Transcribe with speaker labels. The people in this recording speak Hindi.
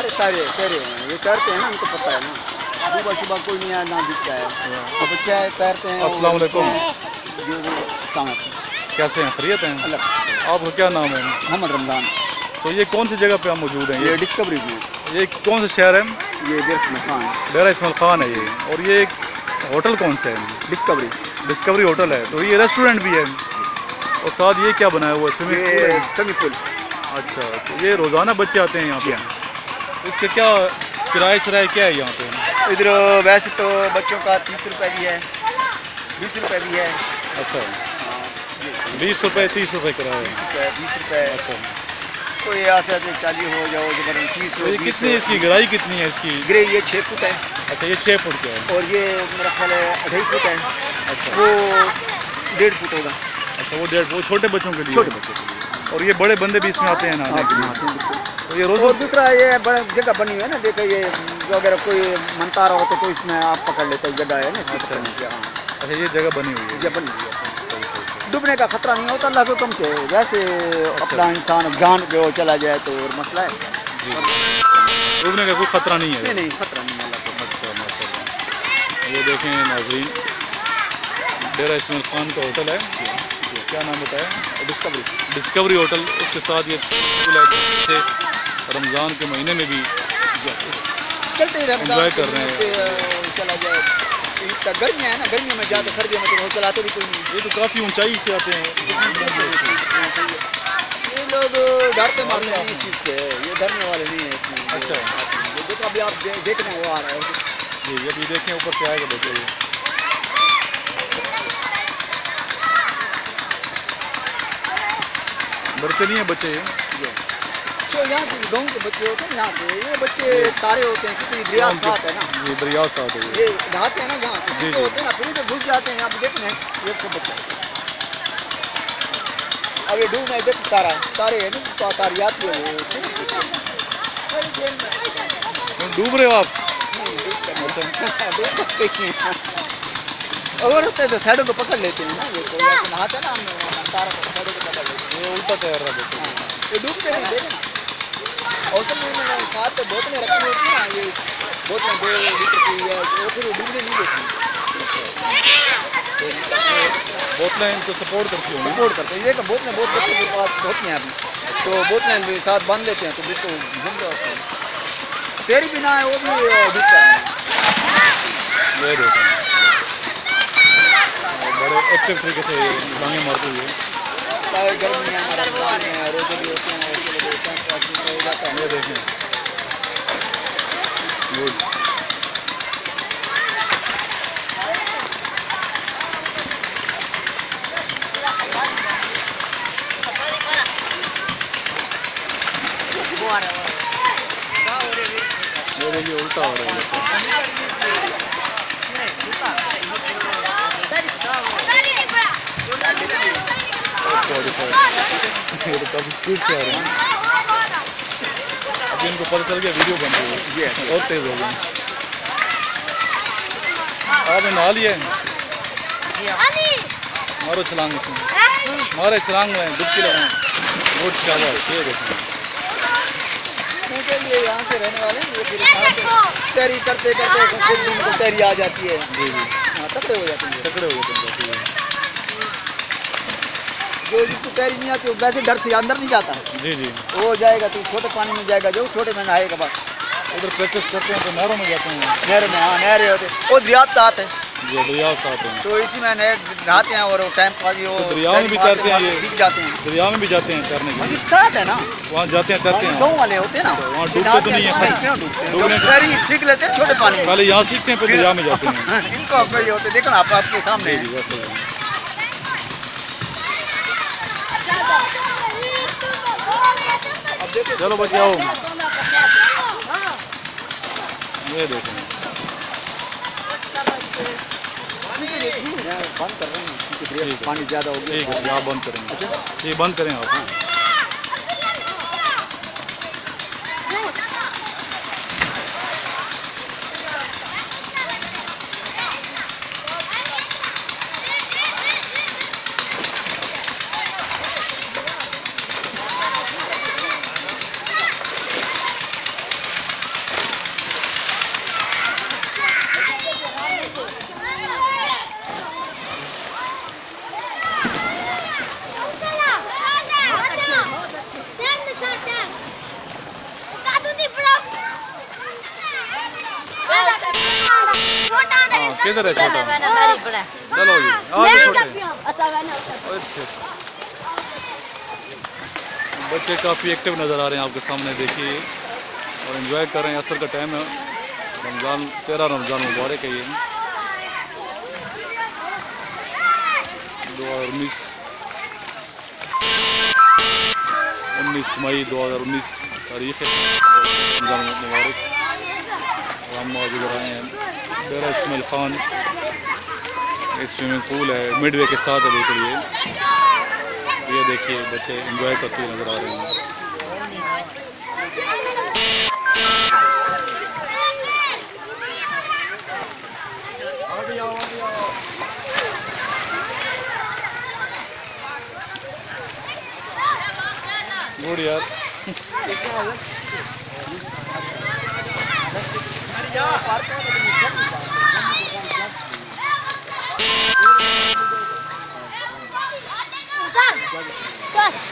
Speaker 1: सारे तारे तैरे हैं, ये तैरते हैं ना, उनको पता है ना। सुबह सुबह कोई नहीं आया ना दिखता है, तो बच्चे तैरते हैं।
Speaker 2: अस्सलाम वालेकुम।
Speaker 1: कैसे
Speaker 2: हैं, खैरियत हैं?
Speaker 1: अलग।
Speaker 2: आपका क्या नाम है?
Speaker 1: मोहम्मद रमज़ान।
Speaker 2: तो ये कौन सी जगह पे आप मौजूद हैं?
Speaker 1: ये डिस्कवरी में।
Speaker 2: ये कौन सा शहर है?
Speaker 1: ये डेरा इस्माइल खान।
Speaker 2: डेरा इस्माइल खान है ये। और ये होटल कौन सा है?
Speaker 1: डिस्कवरी।
Speaker 2: डिस्कवरी होटल है। तो ये रेस्टोरेंट भी है और साथ ये क्या बनाया हुआ है?
Speaker 1: Swimming pool.
Speaker 2: अच्छा, तो ये रोज़ाना बच्चे आते हैं यहाँ पे? इसके क्या किराए क्या है यहाँ पे?
Speaker 1: इधर वैसे तो बच्चों का 30 रुपये भी है, 20 रुपये भी है।
Speaker 2: अच्छा, 20 रुपये 30 रुपये किराया है?
Speaker 1: 20 रुपये।
Speaker 2: अच्छा,
Speaker 1: तो ये यहाँ से 40 हो जाओ, जब 30
Speaker 2: तो ये कितनी, इसकी गहराई कितनी है इसकी?
Speaker 1: गिरे ये 6 फुट है।
Speaker 2: अच्छा, ये 6 फुट का है।
Speaker 1: और ये मेरा ख्याल है 2.5 फुट है।
Speaker 2: अच्छा,
Speaker 1: वो 1.5 फुट होगा।
Speaker 2: अच्छा, वो 1.5, वो छोटे बच्चों के लिए?
Speaker 1: छोटे बच्चों के लिए।
Speaker 2: और ये बड़े बंदे भी इसमें आते हैं नहाने के लिए? तो ये रोज़।
Speaker 1: और दूसरा ये बड़ा जगह बनी हुई है ना, देखो ये अगर कोई मनता रहा हो तो कोई इसमें आप पकड़ लेते हो, जगह है ना।
Speaker 2: अच्छा,
Speaker 1: हाँ,
Speaker 2: अच्छा, ये जगह बनी हुई है?
Speaker 1: ये बनी हुई है। डूबने का खतरा नहीं होता अल्लाह के हुक्म से, वैसे अपना इंसान जान पे वो चला जाए तो और मसला है।
Speaker 2: डूबने का कोई खतरा नहीं है?
Speaker 1: नहीं, खतरा नहीं है अल्लाह के।
Speaker 2: अच्छा, माशाल्लाह। ये देखें नाज़रीन, डेरा इस्माइल खान का होटल है। क्या नाम बताया? Discovery hotel. उसके साथ ये से रमज़ान के महीने में भी
Speaker 1: चलते ही
Speaker 2: एंजॉय कर रहे हैं।
Speaker 1: चला जाए। इतना गर्मी है ना, गर्मी में जाते, सर्दियों में तो चलाते भी कोई नहीं।
Speaker 2: ये तो काफ़ी ऊंचाई से आते हैं।
Speaker 1: ये लोग डरते मारते हैं इस चीज़ से, ये डरने वाले नहीं है इसमें।
Speaker 2: अच्छा,
Speaker 1: देखो अभी आप देखना वो आ रहा है
Speaker 2: जी, अभी देखें ऊपर से आएगा देखिए। बच्चे नहीं है बच्चे ये?
Speaker 1: तो यहाँ के गाँव के बच्चे होते हैं, यहाँ पे ये बच्चे सारे होते हैं, क्योंकि दरिया साथ है ना।
Speaker 2: ये दरिया साथ है
Speaker 1: ये नहाते हैं ना यहाँ पे,
Speaker 2: जी,
Speaker 1: होते हैं ना, फिर तो घुस जाते हैं। यहाँ पे देखना है ये सब बच्चे। अब ये डूब में देख तारे है ना, तो तारियात है वो।
Speaker 2: डूब रहे हो आप?
Speaker 1: और होते हैं तो साइडों को पकड़ लेते हैं ना, ये तो नहाते हैं ना, हम तारा को साइडों को पकड़ लेते हैं।
Speaker 2: ये उल्टा तैर रहा है।
Speaker 1: ये डूबते नहीं, देखे ना। और सब में साथ पे बोतलें रखी होती हैं ना, ये बोतलें 2 लीटर की है, वो फिर डूबने नहीं देती।
Speaker 2: बोतलें इनको सपोर्ट करती होंगी?
Speaker 1: सपोर्ट करते हैं। देखो बोतलें बहुत बच्चों के पास होती हैं अभी, तो बोतलें भी साथ बांध लेते हैं, तो बिल्कुल घूम जाते हैं। तेरी भी ना है वो भी डूबता है।
Speaker 2: ये देखो बड़े एक्टिव तरीके से डांगे मारते हुए।
Speaker 1: चाहे गर्मी है, रमज़ान है, रोजे भी होते हैं, हो जाता है।
Speaker 2: ये देखें, गुड। ये देखिए उल्टा हो रहा है। ये तो काफी स्पीड से आ रहे हैं। अभी इनको पता चल गया वीडियो बन रही है और तेज हो गई। आपने नहा लिया है? मारो छलांग इसमें, मारे छलांग में डुबकी लगाएं। बहुत शाबाश। ये देखें,
Speaker 1: ये यहाँ से रहने वाले हैं, ये फिर तैरी करते करते उनको तैरी आ जाती है।
Speaker 2: जी जी,
Speaker 1: हाँ, तकड़े हो जाते हैं।
Speaker 2: तकड़े हो जाते हैं।
Speaker 1: जो जिसको तैरी नहीं आती वो वैसे डर से अंदर नहीं जाता है।
Speaker 2: जी जी,
Speaker 1: वो जाएगा तो छोटे पानी में जाएगा, जो छोटे में नहाएगा बस।
Speaker 2: उधर प्रैक्टिस करते हैं तो नहरों में जाते हैं।
Speaker 1: नहर में, हाँ, नहरें होते हैं, वो दरिया साथ है,
Speaker 2: जी, दरिया साथ हैं,
Speaker 1: तो इसी में नहाते हैं और टाइम पास वो
Speaker 2: दरिया में भी तैरते हैं। ये
Speaker 1: सीख जाते हैं,
Speaker 2: दरिया में भी जाते हैं तैरने के लिए?
Speaker 1: साथ है ना,
Speaker 2: वहाँ जाते हैं तैरते हैं।
Speaker 1: गाँव वाले होते हैं ना,
Speaker 2: वहाँ डूबते तो नहीं है?
Speaker 1: क्यों डूबते हैं? तैरी सीख लेते हैं छोटे पानी में,
Speaker 2: पहले यहाँ सीखते हैं फिर दरिया में जाते हैं।
Speaker 1: इनको अपने ये होते, देखो ना आपके सामने
Speaker 2: जी वैसे ही। चलो बच्चे आओ, ये देखो
Speaker 1: बंद कर रहे हैं, पानी ज़्यादा हो गया।
Speaker 2: ठीक है, आप बंद करेंगे? ये बंद करें आप। हाँ किधर है छोटा? चलो जी आगे छोटे। अच्छा बच्चे काफ़ी एक्टिव नज़र आ रहे हैं आपके सामने, देखिए, और एंजॉय कर रहे हैं। असर का टाइम है, रमज़ान 13 रमज़ान मुबारक है ये 2019 मई 2019 तारीख है और रमज़ान मुबारक। हम मौजूद रहे हैं डेरा इस्माइल खान, स्विमिंग पूल है मिडवे के साथ है बिल्कुल। ये देखिए बच्चे एंजॉय करते हुए नज़र आ रहे हैं। गुड यार।